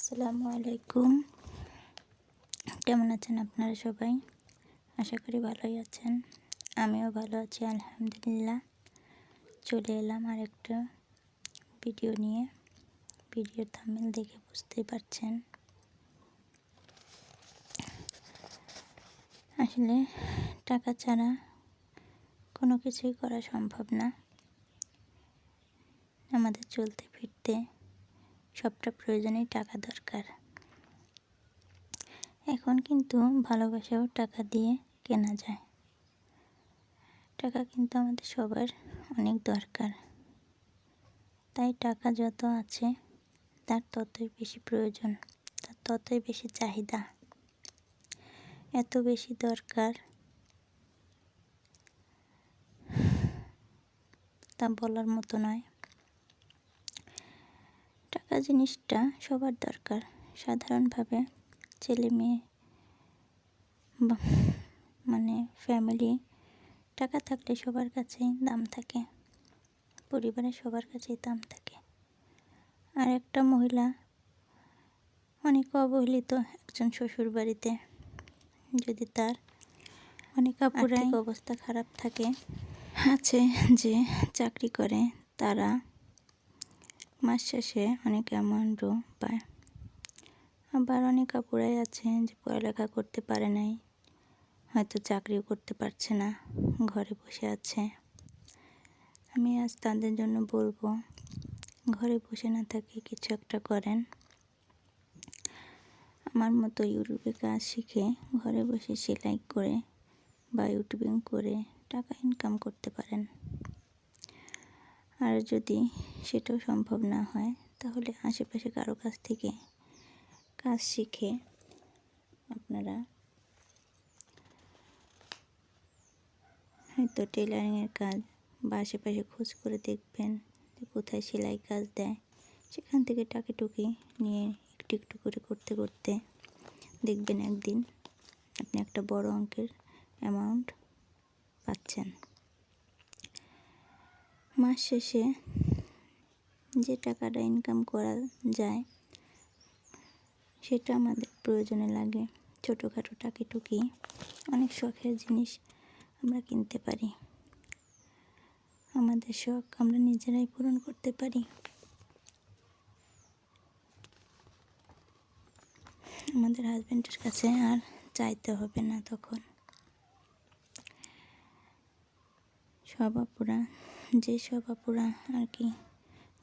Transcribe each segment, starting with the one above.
আসসালামু আলাইকুম। কেমন আছেন আপনারা সবাই? আশা করি ভালোই আছেন। আমিও ভালো আছি আলহামদুলিল্লাহ। চলে এলাম আরেকটা ভিডিও নিয়ে। ভিডিওর থাম্বনেল দেখে বুঝতেই পারছেন। আসলে টাকা ছাড়া কোনো কিছুই করা সম্ভব না। আমাদের চলতে ফিরতে সবটা প্রয়োজনেই টাকা দরকার। এখন কিন্তু ভালোবাসাও টাকা দিয়ে কেনা যায়। টাকা কিন্তু আমাদের সবার অনেক দরকার। তাই টাকা যত আছে তার ততই বেশি প্রয়োজন, তার ততই বেশি চাহিদা, এত বেশি দরকার তা বলার মতো নয়। টাকা জিনিসটা সবার দরকার। সাধারণভাবে ছেলে মেয়ে ফ্যামিলি টাকা থাকলে সবার কাছেই দাম থাকে, পরিবারের সবার কাছেই দাম থাকে। আর একটা মহিলা অনেক অবহেলিত একজন শ্বশুর বাড়িতে, যদি তার অনেক আর্থিক অবস্থা খারাপ থাকে, আছে যে চাকরি করে, তারা মাস শেষে অনেক অ্যামাউন্টও পায়। আবার অনেক আপুরাই আছে যে পড়ালেখা করতে পারে নাই, হয়তো চাকরিও করতে পারছে না, ঘরে বসে আছে। আমি আজ তাদের জন্য বলবো, ঘরে বসে না থাকে কিছু একটা করেন। আমার মতো ইউটিউবে কাজ শিখে ঘরে বসে সেলাই করে বা ইউটিউবিং করে টাকা ইনকাম করতে পারেন। আর যদি সেটাও সম্ভব না হয়, তাহলে আশেপাশে কারো কাছ থেকে কাজ শিখে আপনারা হয়তো টেলারিংয়ের কাজ বা আশেপাশে খোঁজ করে দেখবেন যে কোথায় সেলাই কাজ দেয়, সেখান থেকে টুকি নিয়ে একটু একটু করে করতে করতে দেখবেন একদিন আপনি একটা বড় অঙ্কের অ্যামাউন্ট পাচ্ছেন। মাস শেষে যে টাকাটা ইনকাম করা যায় সেটা আমাদের প্রয়োজনে লাগে। ছোটোখাটো টুকি অনেক শখের জিনিস আমরা কিনতে পারি। আমাদের শখ আমরা নিজেরাই পূরণ করতে পারি। আমাদের হাজব্যান্ডের কাছে আর চাইতে হবে না। তখন সব আপুরা আর কি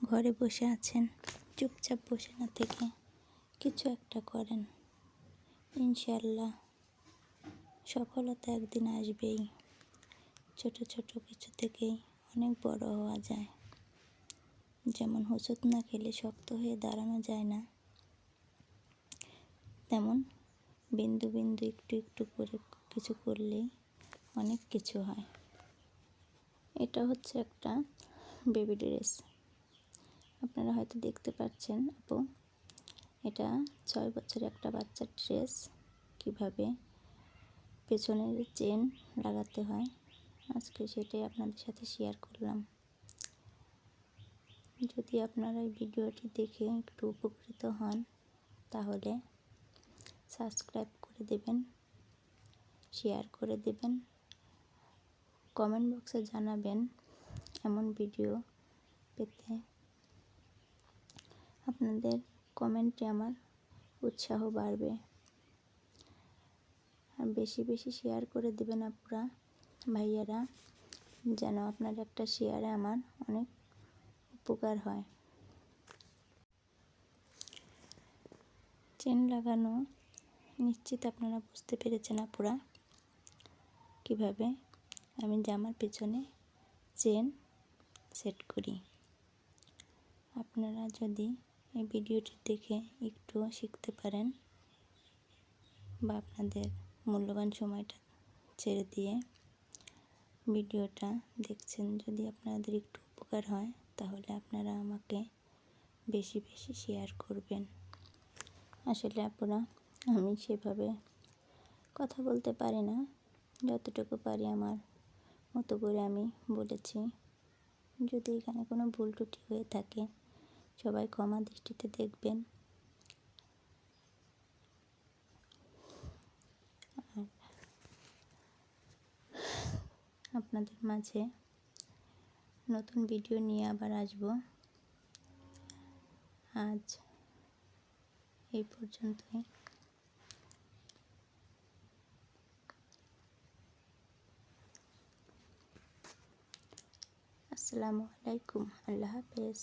ঘরে বসে আছেন, চুপচাপ বসে না থেকে কিছু একটা করেন, ইনশাল্লাহ সফলতা একদিন আসবেই। ছোট ছোট কিছু থেকেই অনেক বড় হওয়া যায়। যেমন হোঁচট না খেলে শক্ত হয়ে দাঁড়ানো যায় না, তেমন বিন্দু বিন্দু একটু একটু করে কিছু করলেই অনেক কিছু হয়। এটা হচ্ছে একটা বেবি ড্রেস। আপনারা হয়তো দেখতে পাচ্ছেন আপু, এটা 6 বছরের একটা বাচ্চার ড্রেস। কিভাবে পেছনের চেন লাগাতে হয় আজকে সেটাই আপনাদের সাথে শেয়ার করলাম। যদি আপনারা এই ভিডিওটি দেখে একটু উপকৃত হন, তাহলে সাবস্ক্রাইব করে দেবেন, শেয়ার করে দেবেন, কমেন্ট বক্সে জানাবেন এমন ভিডিও পেতে। আপনাদের কমেন্টে আমার উৎসাহ বাড়বে। আর বেশি বেশি শেয়ার করে দেবেন আপুরা, ভাইয়ারা, যেন আপনার একটা শেয়ারে আমার অনেক উপকার হয়। চেন লাগানো নিশ্চিত আপনারা বুঝতে পেরেছেন আপুরা, কিভাবে আমি জামার পেছনে চেন সেট করি। আপনারা যদি এই ভিডিওটি দেখে একটু শিখতে পারেন বা আপনাদের মূল্যবান সময়টা ছেড়ে দিয়ে ভিডিওটা দেখছেন, যদি আপনাদের একটু উপকার হয়, তাহলে আপনারা আমাকে বেশি বেশি শেয়ার করবেন। আসলে আপুরা, আমি সেভাবে কথা বলতে পারি না, যতটুকু পারি আমার মতো করে আমি বলেছি। যদি এখানে কোনো ভুল ত্রুটি হয়ে থাকে, সবাই ক্ষমা দৃষ্টিতে দেখবেন। আপনাদের মাঝে নতুন ভিডিও নিয়ে আবার আসব। আজ এই পর্যন্তই। আসসালামু আলাইকুম। আল্লাহ হাফেজ।